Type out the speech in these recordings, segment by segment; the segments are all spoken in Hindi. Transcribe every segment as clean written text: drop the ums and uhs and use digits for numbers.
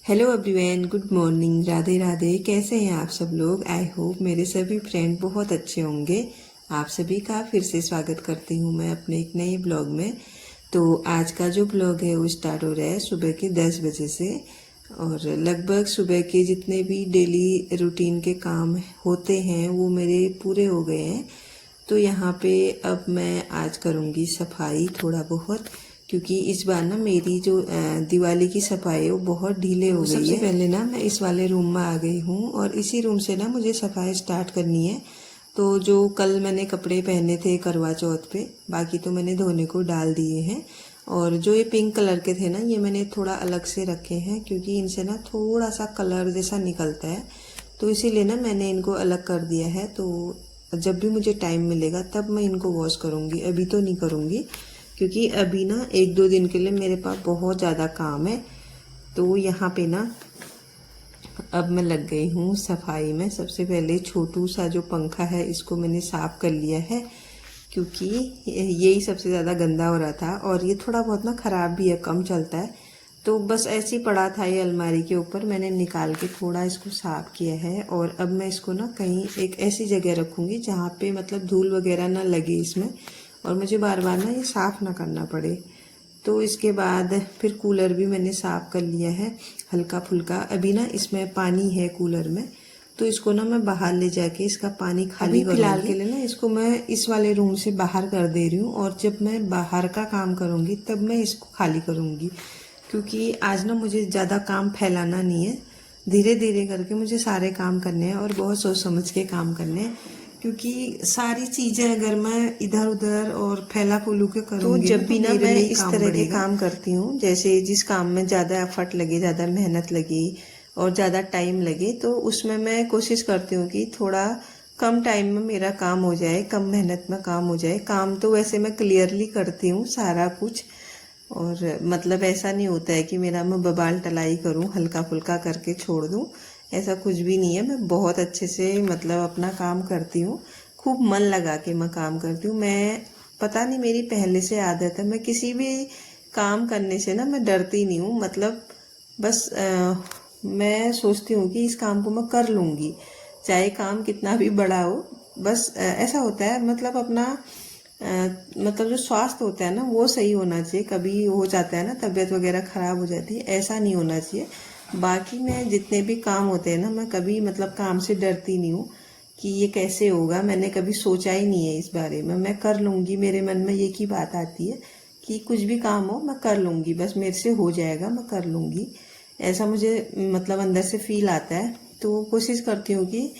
Hello everyone, good morning, Radhe Radhe. कैसे हैं आप सब लोग? आई होप मेरे सभी फ्रेंड बहुत अच्छे होंगे। आप सभी का फिर से स्वागत करती हूँ मैं अपने एक नए ब्लॉग में। तो आज का जो ब्लॉग है वो स्टार्ट हो रहा है सुबह के 10 बजे से, और लगभग सुबह के जितने भी डेली रूटीन के काम होते हैं वो मेरे पूरे हो गए हैं। तो यहाँ पे अब मैं आज करूँगी सफाई थोड़ा बहुत, क्योंकि इस बार ना मेरी जो दिवाली की सफाई है वो बहुत ढीले हो गई है। सबसे पहले ना मैं इस वाले रूम में आ गई हूँ और इसी रूम से ना मुझे सफाई स्टार्ट करनी है। तो जो कल मैंने कपड़े पहने थे करवा चौथ पे, बाकी तो मैंने धोने को डाल दिए हैं। और जो ये पिंक कलर के थे ना, ये मैंने थोड़ा अलग से रखे हैं क्योंकि इनसे ना थोड़ा सा कलर जैसा निकलता है, तो इसीलिए ना मैंने इनको अलग कर दिया है। तो जब भी मुझे टाइम मिलेगा तब मैं इनको वॉश करूँगी, अभी तो नहीं करूँगी क्योंकि अभी ना 1-2 दिन के लिए मेरे पास बहुत ज़्यादा काम है। तो यहाँ पे ना अब मैं लग गई हूँ सफाई में। सबसे पहले छोटू सा जो पंखा है इसको मैंने साफ़ कर लिया है क्योंकि यही सबसे ज़्यादा गंदा हो रहा था, और ये थोड़ा बहुत ना ख़राब भी है, कम चलता है। तो बस ऐसे ही पड़ा था ये अलमारी के ऊपर, मैंने निकाल के थोड़ा इसको साफ़ किया है। और अब मैं इसको ना कहीं एक ऐसी जगह रखूँगी जहाँ पे मतलब धूल वगैरह ना लगे इसमें, और मुझे बार बार ना ये साफ़ ना करना पड़े। तो इसके बाद फिर कूलर भी मैंने साफ़ कर लिया है हल्का फुल्का। अभी ना इसमें पानी है कूलर में, तो इसको ना मैं बाहर ले जाके इसका पानी खाली करूँगी। फिलहाल के लिए ना इसको मैं इस वाले रूम से बाहर कर दे रही हूँ, और जब मैं बाहर का काम करूँगी तब मैं इसको खाली करूँगी, क्योंकि आज ना मुझे ज़्यादा काम फैलाना नहीं है। धीरे धीरे करके मुझे सारे काम करने हैं और बहुत सोच समझ के काम करने हैं, क्योंकि सारी चीज़ें अगर मैं इधर उधर और फैला फूलू के करूँगी तो जब भी ना मैं इस तरह के काम करती हूँ, जैसे जिस काम में ज़्यादा एफर्ट लगे, ज़्यादा मेहनत लगे और ज़्यादा टाइम लगे, तो उसमें मैं कोशिश करती हूँ कि थोड़ा कम टाइम में मेरा काम हो जाए, कम मेहनत में काम हो जाए। काम तो वैसे मैं क्लियरली करती हूँ सारा कुछ, और मतलब ऐसा नहीं होता है कि मेरा मैं बबाल टलाई करूँ, हल्का फुल्का करके छोड़ दूँ, ऐसा कुछ भी नहीं है। मैं बहुत अच्छे से मतलब अपना काम करती हूँ, खूब मन लगा के मैं काम करती हूँ। मैं पता नहीं मेरी पहले से आदत है, मैं किसी भी काम करने से ना मैं डरती नहीं हूँ। मतलब बस मैं सोचती हूँ कि इस काम को मैं कर लूँगी, चाहे काम कितना भी बड़ा हो। बस ऐसा होता है, मतलब अपना मतलब जो स्वास्थ्य होता है ना वो सही होना चाहिए। कभी हो जाता है ना तबीयत वगैरह ख़राब हो जाती है, ऐसा नहीं होना चाहिए। बाकी मैं जितने भी काम होते हैं ना, मैं कभी मतलब काम से डरती नहीं हूँ कि ये कैसे होगा, मैंने कभी सोचा ही नहीं है इस बारे में। मैं कर लूँगी, मेरे मन में एक ही बात आती है कि कुछ भी काम हो मैं कर लूँगी, बस मेरे से हो जाएगा, मैं कर लूँगी, ऐसा मुझे मतलब अंदर से फील आता है। तो कोशिश करती हूँ कि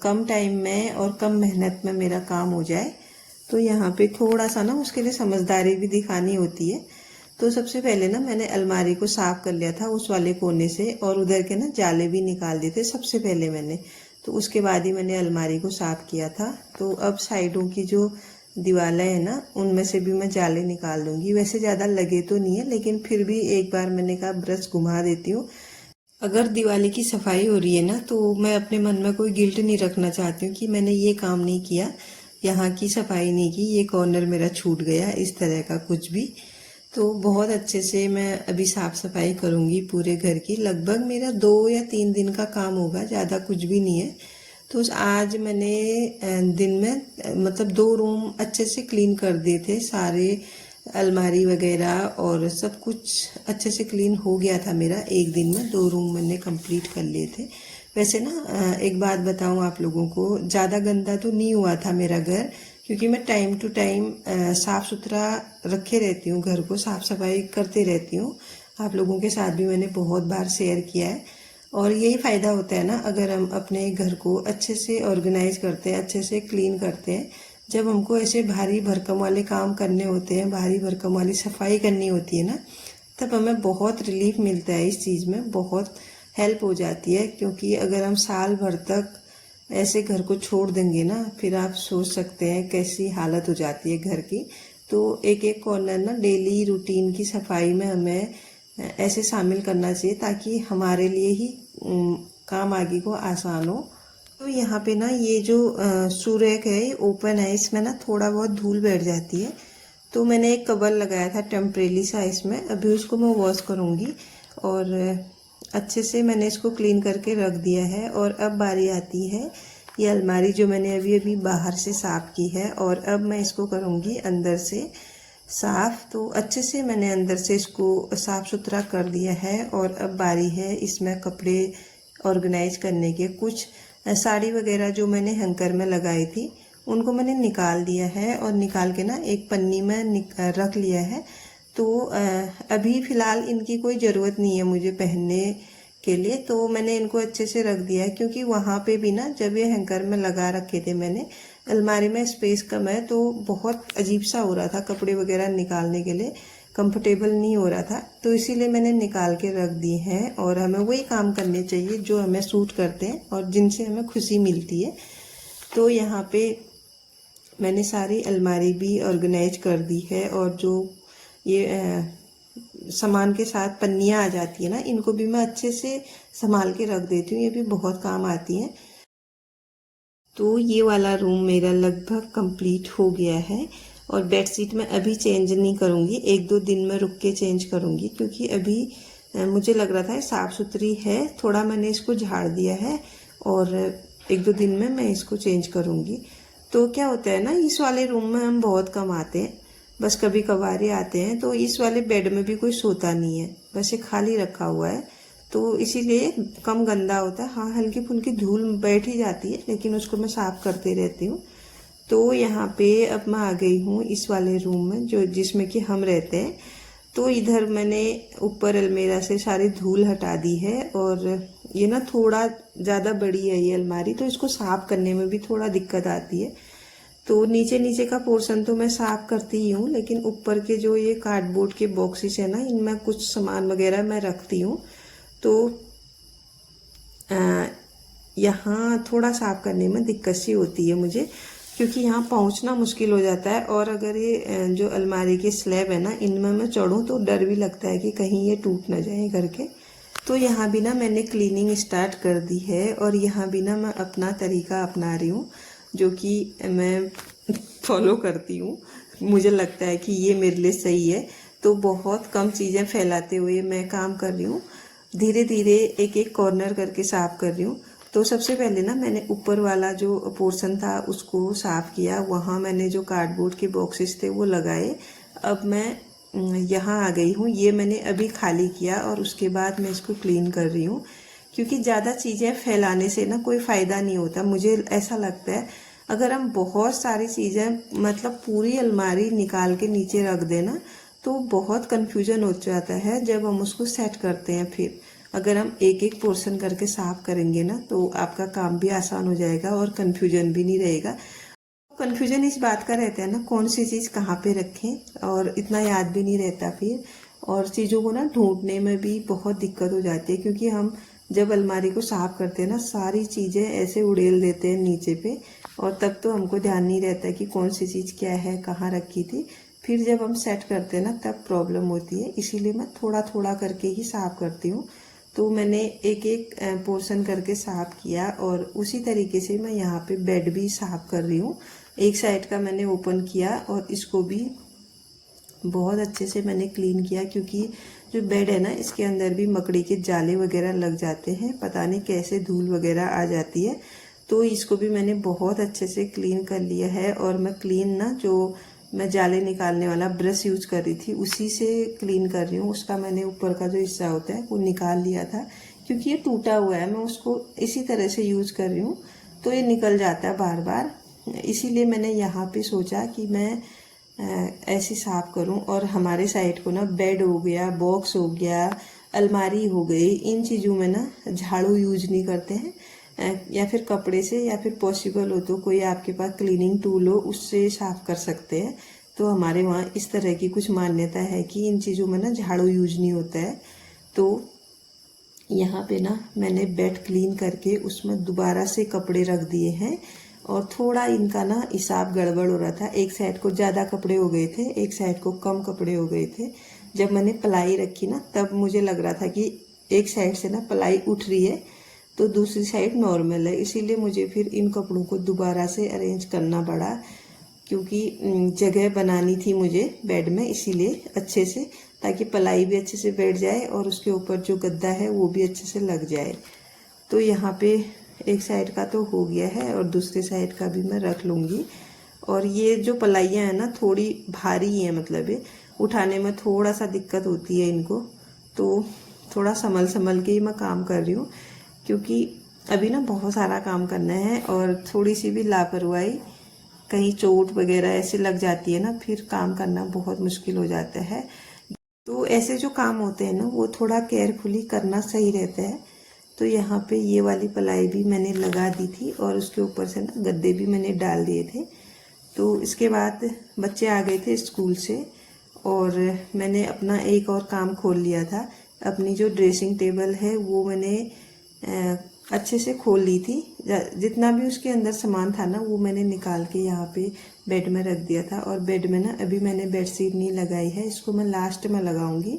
कम टाइम में और कम मेहनत में मेरा काम हो जाए। तो यहाँ पे थोड़ा सा ना उसके लिए समझदारी भी दिखानी होती है। तो सबसे पहले ना मैंने अलमारी को साफ कर लिया था उस वाले कोने से, और उधर के ना जाले भी निकाल दिए थे सबसे पहले मैंने। तो उसके बाद ही मैंने अलमारी को साफ किया था। तो अब साइडों की जो दीवारें हैं ना उनमें से भी मैं जाले निकाल दूंगी। वैसे ज़्यादा लगे तो नहीं है, लेकिन फिर भी एक बार मैंने कहा ब्रश घुमा देती हूँ। अगर दिवाली की सफाई हो रही है ना, तो मैं अपने मन में कोई गिल्ट नहीं रखना चाहती हूँ कि मैंने ये काम नहीं किया, यहाँ की सफाई नहीं की, ये कॉर्नर मेरा छूट गया, इस तरह का कुछ भी। तो बहुत अच्छे से मैं अभी साफ सफाई करूँगी पूरे घर की। लगभग मेरा 2 या 3 दिन का काम होगा, ज़्यादा कुछ भी नहीं है। तो आज मैंने दिन में मतलब 2 रूम अच्छे से क्लीन कर दिए थे, सारे अलमारी वगैरह और सब कुछ अच्छे से क्लीन हो गया था मेरा। एक दिन में 2 रूम मैंने कंप्लीट कर लिए थे। वैसे ना एक बात बताऊं आप लोगों को, ज़्यादा गंदा तो नहीं हुआ था मेरा घर, क्योंकि मैं टाइम टू टाइम साफ़ सुथरा रखे रहती हूँ, घर को साफ़ सफाई करते रहती हूँ। आप लोगों के साथ भी मैंने बहुत बार शेयर किया है, और यही फ़ायदा होता है ना अगर हम अपने घर को अच्छे से ऑर्गेनाइज करते हैं, अच्छे से क्लीन करते हैं। जब हमको ऐसे भारी भरकम वाले काम करने होते हैं, भारी भरकम वाली सफाई करनी होती है ना, तब हमें बहुत रिलीफ मिलता है, इस चीज़ में बहुत हेल्प हो जाती है। क्योंकि अगर हम साल भर तक ऐसे घर को छोड़ देंगे ना, फिर आप सोच सकते हैं कैसी हालत हो जाती है घर की। तो एक एक कॉर्नर ना डेली रूटीन की सफाई में हमें ऐसे शामिल करना चाहिए ताकि हमारे लिए ही काम आगे को आसान हो। तो यहाँ पे ना ये जो सूरैक है ये ओपन है, इसमें ना थोड़ा बहुत धूल बैठ जाती है। तो मैंने एक कवर लगाया था टेम्परेरी सा इसमें, अभी उसको मैं वॉश करूँगी। और अच्छे से मैंने इसको क्लीन करके रख दिया है। और अब बारी आती है ये अलमारी जो मैंने अभी अभी बाहर से साफ़ की है, और अब मैं इसको करूँगी अंदर से साफ़। तो अच्छे से मैंने अंदर से इसको साफ़ सुथरा कर दिया है। और अब बारी है इसमें कपड़े ऑर्गेनाइज करने के। कुछ साड़ी वगैरह जो मैंने हैंकर में लगाई थी उनको मैंने निकाल दिया है, और निकाल के ना एक पन्नी में रख लिया है। तो अभी फ़िलहाल इनकी कोई ज़रूरत नहीं है मुझे पहनने के लिए, तो मैंने इनको अच्छे से रख दिया है। क्योंकि वहाँ पे भी ना जब ये हैंकर में लगा रखे थे मैंने, अलमारी में स्पेस कम है तो बहुत अजीब सा हो रहा था, कपड़े वगैरह निकालने के लिए कंफर्टेबल नहीं हो रहा था, तो इसीलिए मैंने निकाल के रख दी हैं। और हमें वही काम करने चाहिए जो हमें सूट करते हैं और जिनसे हमें खुशी मिलती है। तो यहाँ पे मैंने सारी अलमारी भी ऑर्गेनाइज कर दी है, और जो ये सामान के साथ पन्नियाँ आ जाती है ना, इनको भी मैं अच्छे से संभाल के रख देती हूँ, ये भी बहुत काम आती हैं। तो ये वाला रूम मेरा लगभग कंप्लीट हो गया है। और बेडशीट मैं अभी चेंज नहीं करूँगी, 1-2 दिन में रुक के चेंज करूँगी, क्योंकि अभी मुझे लग रहा था साफ़ सुथरी है। थोड़ा मैंने इसको झाड़ दिया है और 1-2 दिन में मैं इसको चेंज करूँगी। तो क्या होता है ना, इस वाले रूम में हम बहुत कम आते हैं, बस कभी कभार ही आते हैं। तो इस वाले बेड में भी कोई सोता नहीं है, बस ये खाली रखा हुआ है, तो इसीलिए कम गंदा होता है। हाँ, हल्की फुल्की धूल बैठ ही जाती है, लेकिन उसको मैं साफ़ करते रहती हूँ। तो यहाँ पे अब मैं आ गई हूँ इस वाले रूम में जो जिसमें कि हम रहते हैं। तो इधर मैंने ऊपर अलमीरा से सारी धूल हटा दी है, और ये ना थोड़ा ज़्यादा बड़ी है ये अलमारी, तो इसको साफ़ करने में भी थोड़ा दिक्कत आती है। तो नीचे नीचे का पोर्शन तो मैं साफ़ करती ही हूँ, लेकिन ऊपर के जो ये कार्डबोर्ड के बॉक्सेस है ना, इनमें कुछ सामान वगैरह मैं रखती हूँ। तो यहाँ थोड़ा साफ़ करने में दिक्कत सी होती है मुझे, क्योंकि यहाँ पहुँचना मुश्किल हो जाता है। और अगर ये जो अलमारी के स्लैब है ना, इनमें मैं चढ़ूँ तो डर भी लगता है कि कहीं ये टूट ना जाए करके। तो यहाँ भी ना मैंने क्लीनिंग स्टार्ट कर दी है, और यहाँ भी ना मैं अपना तरीका अपना रही हूँ, जो कि मैं फॉलो करती हूँ। मुझे लगता है कि ये मेरे लिए सही है। तो बहुत कम चीज़ें फैलाते हुए मैं काम कर रही हूँ, धीरे धीरे एक एक कॉर्नर करके साफ़ कर रही हूँ। तो सबसे पहले ना मैंने ऊपर वाला जो पोर्शन था उसको साफ़ किया, वहाँ मैंने जो कार्डबोर्ड के बॉक्सेस थे वो लगाए। अब मैं यहाँ आ गई हूँ, ये मैंने अभी खाली किया और उसके बाद मैं इसको क्लीन कर रही हूँ। क्योंकि ज़्यादा चीज़ें फैलाने से ना कोई फ़ायदा नहीं होता, मुझे ऐसा लगता है। अगर हम बहुत सारी चीज़ें मतलब पूरी अलमारी निकाल के नीचे रख देना, तो बहुत कन्फ्यूजन हो जाता है जब हम उसको सेट करते हैं। फिर अगर हम एक एक पोर्शन करके साफ़ करेंगे ना, तो आपका काम भी आसान हो जाएगा और कन्फ्यूजन भी नहीं रहेगा। कन्फ्यूजन इस बात का रहता है ना, कौन सी चीज़ कहाँ पे रखें, और इतना याद भी नहीं रहता फिर। और चीज़ों को ना ढूंढने में भी बहुत दिक्कत हो जाती है, क्योंकि हम जब अलमारी को साफ़ करते हैं ना, सारी चीज़ें ऐसे उड़ेल देते हैं नीचे पे, और तब तो हमको ध्यान नहीं रहता कि कौन सी चीज़ क्या है, कहाँ रखी थी। फिर जब हम सेट करते हैं ना, तब प्रॉब्लम होती है। इसीलिए मैं थोड़ा थोड़ा करके ही साफ़ करती हूँ। तो मैंने एक एक पोर्शन करके साफ़ किया, और उसी तरीके से मैं यहाँ पे बेड भी साफ़ कर रही हूँ। एक साइड का मैंने ओपन किया और इसको भी बहुत अच्छे से मैंने क्लीन किया, क्योंकि जो बेड है ना, इसके अंदर भी मकड़ी के जाले वगैरह लग जाते हैं, पता नहीं कैसे धूल वगैरह आ जाती है। तो इसको भी मैंने बहुत अच्छे से क्लीन कर लिया है। और मैं क्लीन ना, जो मैं जाले निकालने वाला ब्रश यूज कर रही थी उसी से क्लीन कर रही हूँ। उसका मैंने ऊपर का जो हिस्सा होता है वो निकाल लिया था, क्योंकि ये टूटा हुआ है, मैं उसको इसी तरह से यूज कर रही हूँ, तो ये निकल जाता है बार बार। इसीलिए मैंने यहाँ पे सोचा कि मैं ऐसे साफ़ करूं। और हमारे साइड को ना बेड हो गया, बॉक्स हो गया, अलमारी हो गई, इन चीज़ों में ना झाड़ू यूज नहीं करते हैं, या फिर कपड़े से, या फिर पॉसिबल हो तो कोई आपके पास क्लीनिंग टूल हो उससे साफ़ कर सकते हैं। तो हमारे वहाँ इस तरह की कुछ मान्यता है कि इन चीज़ों में ना झाड़ू यूज नहीं होता है। तो यहाँ पे ना मैंने बेड क्लीन करके उसमें दोबारा से कपड़े रख दिए हैं, और थोड़ा इनका ना हिसाब गड़बड़ हो रहा था। एक साइड को ज़्यादा कपड़े हो गए थे, एक साइड को कम कपड़े हो गए थे। जब मैंने पलाई रखी ना, तब मुझे लग रहा था कि एक साइड से ना पलाई उठ रही है तो दूसरी साइड नॉर्मल है, इसीलिए मुझे फिर इन कपड़ों को दोबारा से अरेंज करना पड़ा, क्योंकि जगह बनानी थी मुझे बेड में, इसीलिए अच्छे से। ताकि पलाई भी अच्छे से बैठ जाए और उसके ऊपर जो गद्दा है वो भी अच्छे से लग जाए। तो यहाँ पे एक साइड का तो हो गया है और दूसरे साइड का भी मैं रख लूँगी। और ये जो पलाइयाँ हैं ना थोड़ी भारी है, मतलब ये उठाने में थोड़ा सा दिक्कत होती है इनको, तो थोड़ा संभल के ही मैं काम कर रही हूँ, क्योंकि अभी ना बहुत सारा काम करना है और थोड़ी सी भी लापरवाही, कहीं चोट वगैरह ऐसे लग जाती है ना, फिर काम करना बहुत मुश्किल हो जाता है। तो ऐसे जो काम होते हैं ना वो थोड़ा केयरफुली करना सही रहता है। तो यहाँ पे ये वाली पलाई भी मैंने लगा दी थी और उसके ऊपर से ना गद्दे भी मैंने डाल दिए थे। तो इसके बाद बच्चे आ गए थे स्कूल से और मैंने अपना एक और काम खोल लिया था। अपनी जो ड्रेसिंग टेबल है वो मैंने अच्छे से खोल ली थी। जितना भी उसके अंदर सामान था ना वो मैंने निकाल के यहाँ पे बेड में रख दिया था। और बेड में ना अभी मैंने बेडशीट नहीं लगाई है, इसको मैं लास्ट में लगाऊंगी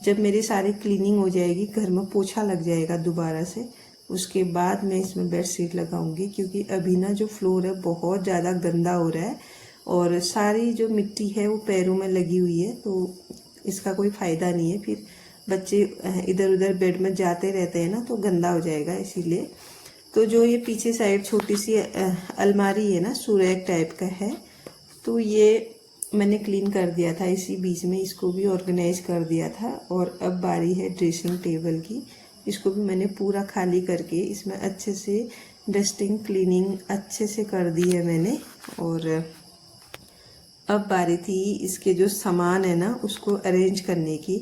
जब मेरी सारी क्लीनिंग हो जाएगी, घर में पोछा लग जाएगा दोबारा से, उसके बाद मैं इसमें बेडशीट लगाऊंगी। क्योंकि अभी ना जो फ्लोर है बहुत ज़्यादा गंदा हो रहा है और सारी जो मिट्टी है वो पैरों में लगी हुई है, तो इसका कोई फ़ायदा नहीं है। फिर बच्चे इधर उधर बेड में जाते रहते हैं ना तो गंदा हो जाएगा, इसीलिए। तो जो ये पीछे साइड छोटी सी अलमारी है ना, सुरैक टाइप का है, तो ये मैंने क्लीन कर दिया था इसी बीच में, इसको भी ऑर्गेनाइज कर दिया था। और अब बारी है ड्रेसिंग टेबल की, इसको भी मैंने पूरा खाली करके इसमें अच्छे से डस्टिंग क्लीनिंग अच्छे से कर दी है मैंने। और अब बारी थी इसके जो सामान है ना उसको अरेंज करने की,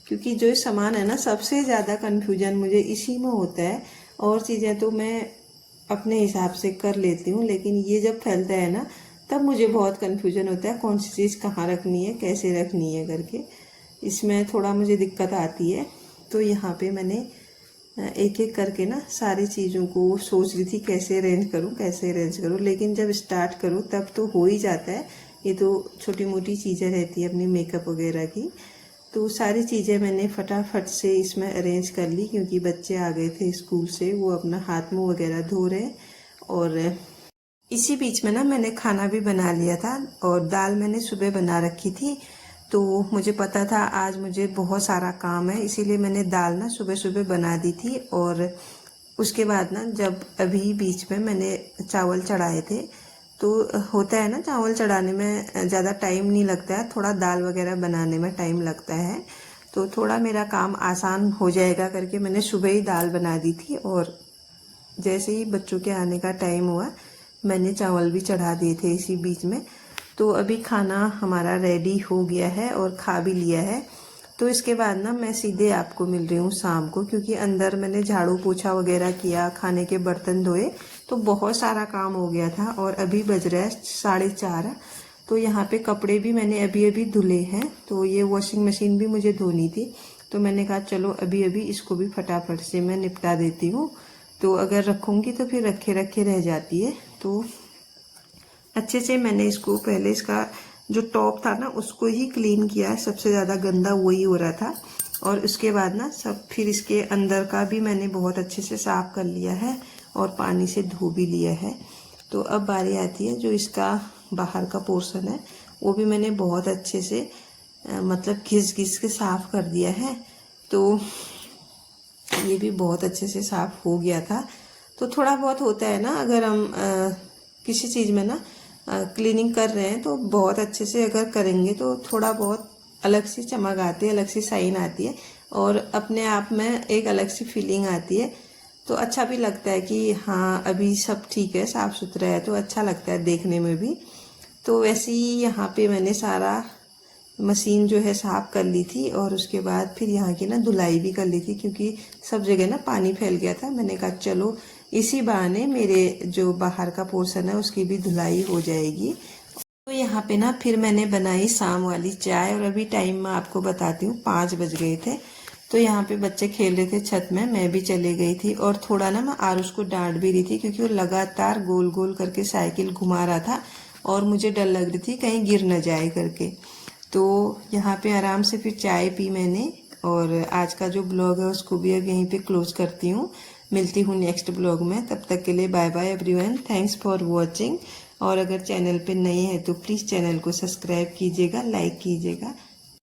क्योंकि जो सामान है ना सबसे ज़्यादा कन्फ्यूजन मुझे इसी में होता है। और चीज़ें तो मैं अपने हिसाब से कर लेती हूँ, लेकिन ये जब फैलता है ना तब मुझे बहुत कन्फ्यूजन होता है कौन सी चीज़ कहाँ रखनी है, कैसे रखनी है करके, इसमें थोड़ा मुझे दिक्कत आती है। तो यहाँ पे मैंने एक एक करके ना सारी चीज़ों को सोच रही थी कैसे अरेंज करूँ, लेकिन जब स्टार्ट करूँ तब तो हो ही जाता है। ये तो छोटी मोटी चीज़ें रहती है अपनी मेकअप वगैरह की, तो सारी चीज़ें मैंने फटाफट से इसमें अरेंज कर ली। क्योंकि बच्चे आ गए थे स्कूल से, वो अपना हाथ मुँह वगैरह धो रहे, और इसी बीच में ना मैंने खाना भी बना लिया था। और दाल मैंने सुबह बना रखी थी, तो मुझे पता था आज मुझे बहुत सारा काम है, इसीलिए मैंने दाल ना सुबह सुबह बना दी थी। और उसके बाद ना जब अभी बीच में मैंने चावल चढ़ाए थे, तो होता है ना चावल चढ़ाने में ज़्यादा टाइम नहीं लगता है, थोड़ा दाल वगैरह बनाने में टाइम लगता है, तो थोड़ा मेरा काम आसान हो जाएगा करके मैंने सुबह ही दाल बना दी थी। और जैसे ही बच्चों के आने का टाइम हुआ मैंने चावल भी चढ़ा दिए थे इसी बीच में। तो अभी खाना हमारा रेडी हो गया है और खा भी लिया है। तो इसके बाद ना मैं सीधे आपको मिल रही हूँ शाम को, क्योंकि अंदर मैंने झाड़ू पोछा वगैरह किया, खाने के बर्तन धोए, तो बहुत सारा काम हो गया था। और अभी बज रहा है 4:30। तो यहाँ पे कपड़े भी मैंने अभी अभी धुले हैं, तो ये वॉशिंग मशीन भी मुझे धोनी थी, तो मैंने कहा चलो अभी अभी इसको भी फटाफट से मैं निपटा देती हूँ। तो अगर रखूँगी तो फिर रखे रखे रह जाती है। तो अच्छे से मैंने इसको पहले इसका जो टॉप था ना उसको ही क्लीन किया, सबसे ज़्यादा गंदा वही हो रहा था। और उसके बाद ना सब फिर इसके अंदर का भी मैंने बहुत अच्छे से साफ कर लिया है और पानी से धो भी लिया है। तो अब बारी आती है जो इसका बाहर का पोर्शन है, वो भी मैंने बहुत अच्छे से मतलब घिस घिस के साफ कर दिया है। तो ये भी बहुत अच्छे से साफ हो गया था। तो थोड़ा बहुत होता है ना, अगर हम किसी चीज़ में ना क्लीनिंग कर रहे हैं तो बहुत अच्छे से अगर करेंगे तो थोड़ा बहुत अलग सी चमक आती है, अलग सी शाइन आती है, और अपने आप में एक अलग सी फीलिंग आती है। तो अच्छा भी लगता है कि हाँ अभी सब ठीक है, साफ़ सुथरा है, तो अच्छा लगता है देखने में भी। तो वैसे ही यहाँ पे मैंने सारा मशीन जो है साफ कर ली थी और उसके बाद फिर यहाँ की ना धुलाई भी कर ली थी, क्योंकि सब जगह ना पानी फैल गया था। मैंने कहा चलो इसी बहाने मेरे जो बाहर का पोर्शन है उसकी भी धुलाई हो जाएगी। तो यहाँ पे ना फिर मैंने बनाई शाम वाली चाय, और अभी टाइम मैं आपको बताती हूँ 5 बज गए थे। तो यहाँ पे बच्चे खेल रहे थे छत में, मैं भी चले गई थी, और थोड़ा ना मैं आरुष को डांट भी रही थी क्योंकि वो लगातार गोल गोल करके साइकिल घुमा रहा था और मुझे डर लग रही थी कहीं गिर न जाए करके। तो यहाँ पे आराम से फिर चाय पी मैंने, और आज का जो ब्लॉग है उसको भी अब यहीं पे क्लोज करती हूँ। मिलती हूँ नेक्स्ट ब्लॉग में, तब तक के लिए bye bye everyone, thanks for watching. और अगर चैनल पे नए हैं तो प्लीज़ चैनल को सब्सक्राइब कीजिएगा, लाइक कीजिएगा।